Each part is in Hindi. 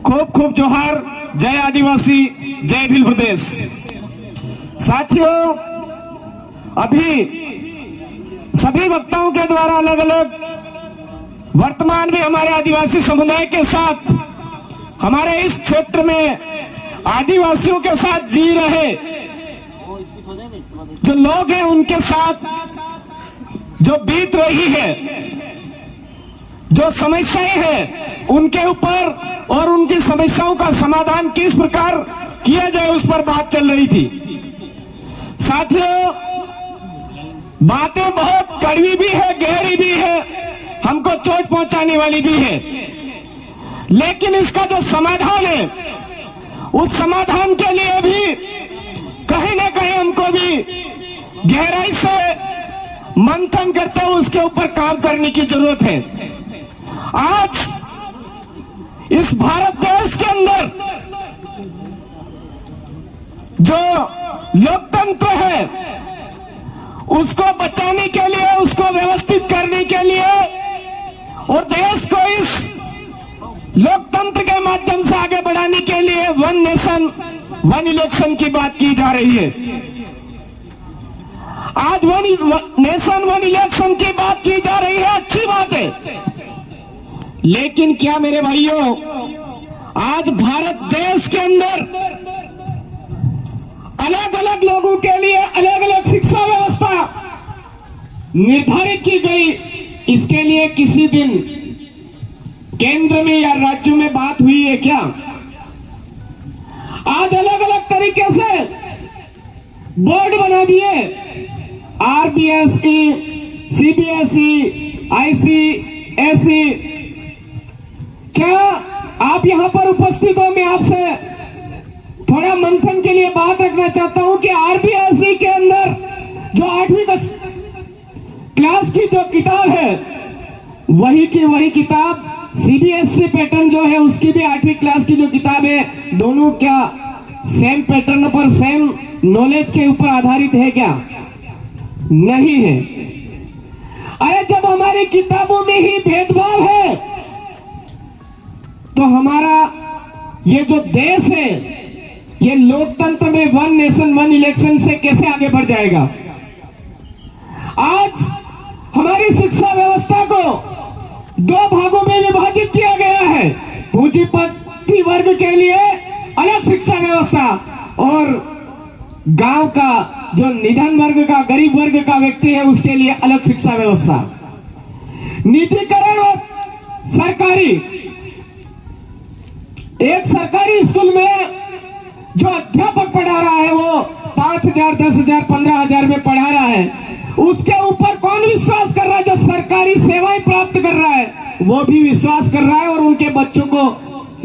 खूब खूब जोहार। जय आदिवासी, जय भील प्रदेश। साथियों, अभी सभी वक्ताओं के द्वारा अलग अलग वर्तमान में हमारे आदिवासी समुदाय के साथ, हमारे इस क्षेत्र में आदिवासियों के साथ जी रहे जो लोग हैं, उनके साथ जो बीत रही है, जो समस्याएं हैं उनके ऊपर और उनकी समस्याओं का समाधान किस प्रकार किया जाए उस पर बात चल रही थी। साथियों, बातें बहुत कड़वी भी है, गहरी भी है, हमको चोट पहुंचाने वाली भी है, लेकिन इसका जो समाधान है उस समाधान के लिए भी कहीं ना कहीं हमको भी गहराई से मंथन करते हुए उसके ऊपर काम करने की जरूरत है। आज इस भारत देश के अंदर जो लोकतंत्र है उसको बचाने के लिए, उसको व्यवस्थित करने के लिए और देश को इस लोकतंत्र के माध्यम से आगे बढ़ाने के लिए वन नेशन वन इलेक्शन की बात की जा रही है। आज वन नेशन वन इलेक्शन की बात की जा रही है, अच्छी बात है, लेकिन क्या मेरे भाइयों, आज भारत देश के अंदर अलग अलग लोगों के लिए अलग अलग शिक्षा व्यवस्था निर्धारित की गई। इसके लिए किसी दिन केंद्र में या राज्यों में बात हुई है क्या? आज अलग अलग तरीके से बोर्ड बना दिए, आरबीएसई, सीबीएसई, आईसीएसई। क्या आप यहां पर उपस्थित हो? मैं आपसे थोड़ा मंथन के लिए बात रखना चाहता हूं कि आरबीएसई के अंदर जो 8वीं क्लास की जो किताब है वही की वही किताब सीबीएसई पैटर्न जो है उसकी भी 8वीं क्लास की जो किताब है, दोनों क्या सेम पैटर्न पर, सेम नॉलेज के ऊपर आधारित है क्या? नहीं है। अरे जब हमारी किताबों में ही भेदभाव है तो हमारा ये जो देश है ये लोकतंत्र में वन नेशन वन इलेक्शन से कैसे आगे बढ़ जाएगा? आज हमारी शिक्षा व्यवस्था को 2 भागों में विभाजित किया गया है। पूंजीपति वर्ग के लिए अलग शिक्षा व्यवस्था और गांव का जो निधन वर्ग का, गरीब वर्ग का व्यक्ति है उसके लिए अलग शिक्षा व्यवस्था। निजीकरण और सरकारी, एक सरकारी स्कूल में जो अध्यापक पढ़ा रहा है वो 5,000, 10,000, 15,000 में पढ़ा रहा है, उसके ऊपर कौन विश्वास कर रहा है? जो सरकारी सेवाएं प्राप्त कर रहा है वो भी विश्वास कर रहा है और उनके बच्चों को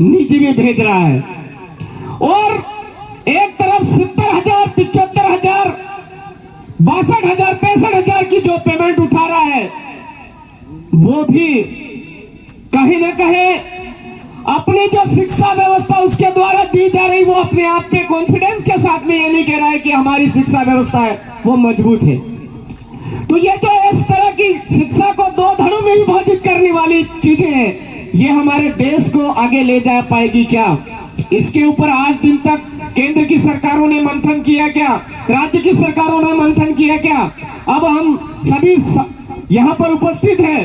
निजी में भेज रहा है। और एक तरफ 70,000, 75,000, 62,000, 65,000 की जो पेमेंट उठा रहा है वो भी कहीं ना कहीं अपनी जो शिक्षा व्यवस्था उसके द्वारा दी जा रही वो अपने आप में कॉन्फिडेंस के साथ में ये नहीं कह रहा है कि हमारी शिक्षा व्यवस्था है वो मजबूत है। तो ये जो इस तरह की शिक्षा को 2 धड़ों में विभाजित करने वाली चीजें हैं, ये हमारे देश को आगे ले जा पाएगी क्या? इसके ऊपर आज दिन तक केंद्र की सरकारों ने मंथन किया क्या? राज्य की सरकारों ने मंथन किया क्या? अब हम सभी यहाँ पर उपस्थित हैं,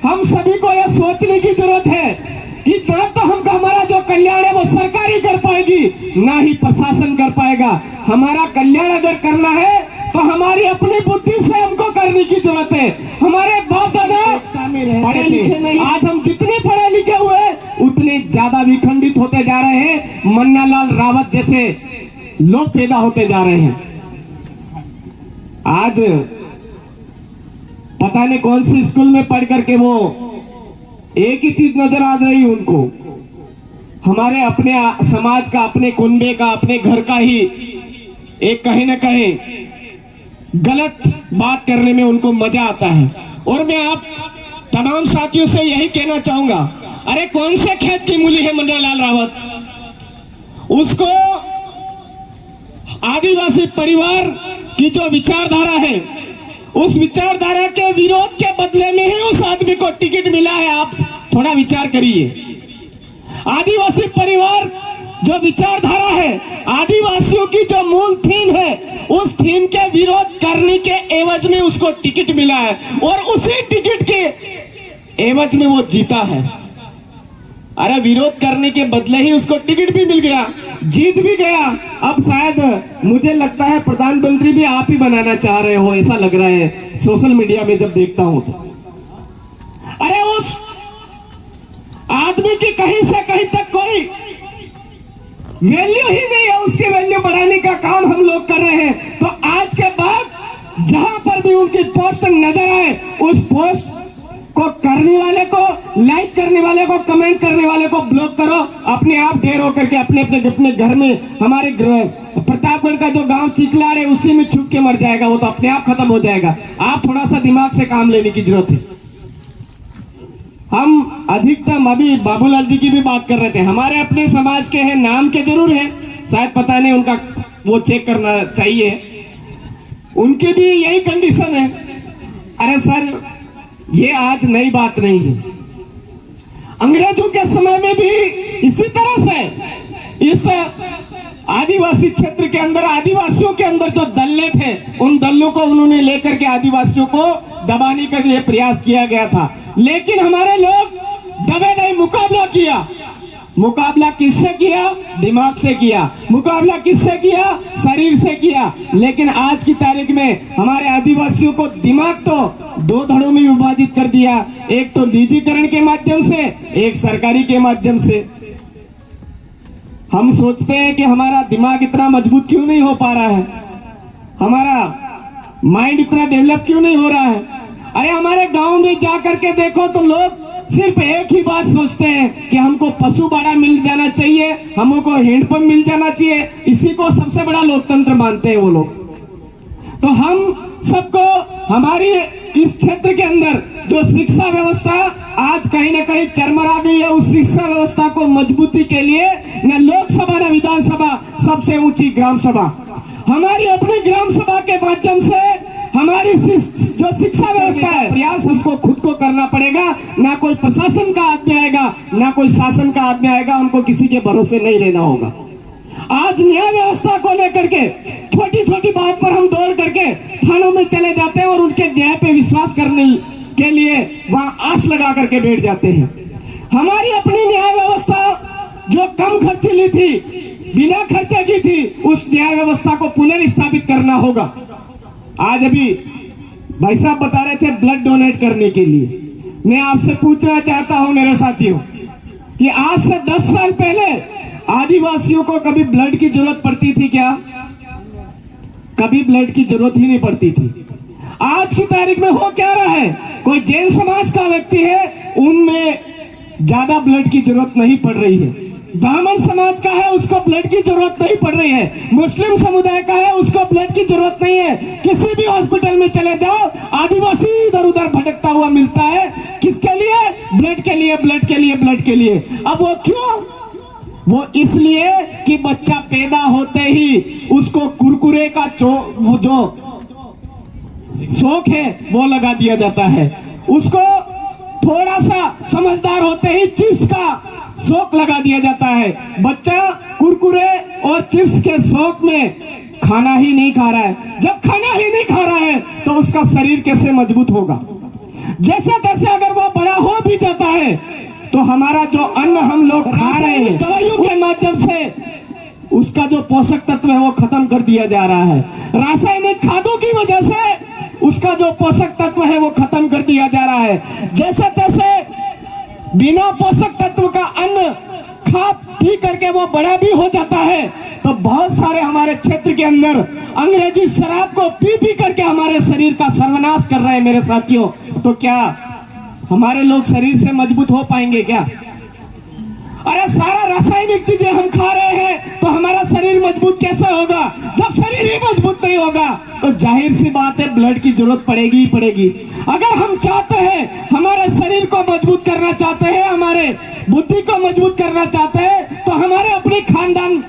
हम सभी को यह सोचने की जरूरत है कि ना तो हमारा जो कल्याण है वो सरकारी कर पाएगी, ना ही प्रशासन कर पाएगा। हमारा कल्याण अगर करना है तो हमारी अपनी बुद्धि से हमको करने की जरूरत है। हमारे बाप दादा पढ़े लिखे नहीं, आज हम जितने पढ़े लिखे हुए उतने ज्यादा विखंडित होते जा रहे हैं। मन्नालाल रावत जैसे लोग पैदा होते जा रहे हैं। आज पता नहीं कौन सी स्कूल में पढ़ करके वो एक ही चीज नजर आ रही उनको, हमारे अपने समाज का, अपने कुनबे का, अपने घर का ही एक कहीं ना कहीं गलत बात करने में उनको मजा आता है। और मैं आप तमाम साथियों से यही कहना चाहूंगा, अरे कौन से खेत की मूली है मन्नालाल रावत? उसको आदिवासी परिवार की जो विचारधारा है उस विचारधारा के विरोध के बदले में ही उस आदमी को टिकट मिला है। आप थोड़ा विचार करिए। आदिवासी परिवार जो विचारधारा है, आदिवासियों की जो मूल थीम है, उस थीम के विरोध करने के एवज में उसको टिकट मिला है और उसी टिकट के एवज में वो जीता है। अरे विरोध करने के बदले ही उसको टिकट भी मिल गया, जीत भी गया। अब शायद मुझे लगता है प्रधानमंत्री भी आप ही बनाना चाह रहे हो, ऐसा लग रहा है सोशल मीडिया में जब देखता हूं तो। अरे उस आदमी की कहीं से कहीं तक कोई वैल्यू ही नहीं है, उसकी वैल्यू बढ़ाने का काम हम लोग कर रहे हैं। तो आज के बाद जहां पर भी उनकी पोस्ट नजर आए, उस पोस्ट को करने वाले को, लाइक करने वाले को, कमेंट करने वाले को ब्लॉक करो। अपने आप ढेर होकर के अपने अपने घर में, हमारे प्रतापगढ़ का जो गांव चिकलाड़ है उसी में छुप के मर जाएगा, वो तो अपने आप खत्म हो जाएगा। आप थोड़ा सा दिमाग से काम लेने की जरूरत है। हम अधिकतम अभी बाबूलाल जी की भी बात कर रहे थे, हमारे अपने समाज के हैं, नाम के जरूर हैं, शायद पता नहीं उनका वो चेक करना चाहिए, उनकी भी यही कंडीशन है। अरे सर ये आज नई बात नहीं है, अंग्रेजों के समय में भी इसी तरह से इस आदिवासी क्षेत्र के अंदर, आदिवासियों के अंदर जो दल्ले थे, उन दल्लों को उन्होंने लेकर के आदिवासियों को दबाने के लिए प्रयास किया गया था। लेकिन हमारे लोग दबे नहीं, मुकाबला किया। मुकाबला किससे किया? दिमाग से किया। मुकाबला किससे किया? शरीर से किया। लेकिन आज की तारीख में हमारे आदिवासियों को दिमाग तो दो धड़ों में विभाजित कर दिया, एक तो निजीकरण के माध्यम से, एक सरकारी के माध्यम से। हम सोचते हैं कि हमारा दिमाग इतना मजबूत क्यों नहीं हो पा रहा है, हमारा माइंड इतना डेवलप क्यों नहीं हो रहा है। अरे हमारे गांव में जा करके देखो तो लोग सिर्फ एक ही बात सोचते हैं कि हमको पशु बाड़ा मिल जाना चाहिए, हमको हैंडपंप मिल जाना चाहिए, इसी को सबसे बड़ा लोकतंत्र मानते हैं वो लोग। तो हम सबको हमारी इस क्षेत्र के अंदर जो शिक्षा व्यवस्था आज कहीं ना कहीं चरमरा गई है, उस शिक्षा व्यवस्था को मजबूती के लिए न लोकसभा न विधानसभा, सबसे ऊंची ग्राम सभा, हमारी अपनी ग्राम सभा के माध्यम से हमारी जो शिक्षा व्यवस्था है, प्रयास उसको खुद को करना पड़ेगा। ना कोई प्रशासन का आदमी आएगा, ना कोई शासन का आदमी आएगा, हमको किसी के भरोसे नहीं रहना होगा। आज न्याय व्यवस्था को लेकर के छोटी छोटी बात पर हम दौड़ करके थानों में चले जाते हैं और उनके न्याय पे विश्वास करने के लिए वहां आस लगा करके बैठ जाते हैं। हमारी अपनी न्याय व्यवस्था जो कम खर्चीली थी, बिना खर्चे की थी, उस न्याय व्यवस्था को पुनर्स्थापित करना होगा। आज अभी भाई साहब बता रहे थे ब्लड डोनेट करने के लिए। मैं आपसे पूछना चाहता हूं मेरे साथियों कि आज से 10 साल पहले आदिवासियों को कभी ब्लड की जरूरत पड़ती थी क्या? कभी ब्लड की जरूरत ही नहीं पड़ती थी। आज की तारीख में हो क्या रहा है, कोई जैन समाज का व्यक्ति है, उनमें ज्यादा ब्लड की जरूरत नहीं पड़ रही है। ब्राह्मण समाज का है, उसको ब्लड की जरूरत नहीं पड़ रही है। मुस्लिम समुदाय का है, उसको ब्लड की जरूरत नहीं है। किसी भी हॉस्पिटल में चले जाओ, आदिवासी इधर उधर भटकता हुआ मिलता है। किसके लिए? ब्लड के लिए, ब्लड के लिए, ब्लड के लिए। अब वो क्यों? वो इसलिए कि बच्चा पैदा होते ही उसको कुरकुरे का जो शौक है वो लगा दिया जाता है, उसको थोड़ा सा समझदार होते ही चिप्स का शौक लगा दिया जाता है। बच्चा कुरकुरे और चिप्स के शौक में खाना ही नहीं खा रहा है। जब खाना ही नहीं खा रहा है तो उसका शरीर कैसे मजबूत होगा? जैसे तैसे अगर वो बड़ा हो भी जाता है तो हमारा जो अन्न हम लोग खा रहे हैं, दवाइयों के माध्यम से उसका जो पोषक तत्व है वो खत्म कर दिया जा रहा है। रासायनिक खादों की वजह से उसका जो पोषक तत्व है वो खत्म कर दिया जा रहा है। जैसे तैसे बिना पोषक तत्व का अन्न खा पी करके वो बड़ा भी हो जाता है। तो बहुत सारे हमारे क्षेत्र के अंदर अंग्रेजी शराब को पी पी करके हमारे शरीर का सर्वनाश कर रहे हैं मेरे साथियों। तो क्या हमारे लोग शरीर से मजबूत हो पाएंगे क्या? अरे सारा रासायनिक चीजें हम खा रहे हैं तो हमारा शरीर मजबूत कैसे होगा? जब शरीर ही मजबूत नहीं होगा तो जाहिर सी बात है ब्लड की जरूरत पड़ेगी ही पड़ेगी। अगर हम चाहते हैं, हमारे शरीर को मजबूत करना चाहते हैं, हमारे बुद्धि को मजबूत करना चाहते हैं, तो हमारे अपने खानदान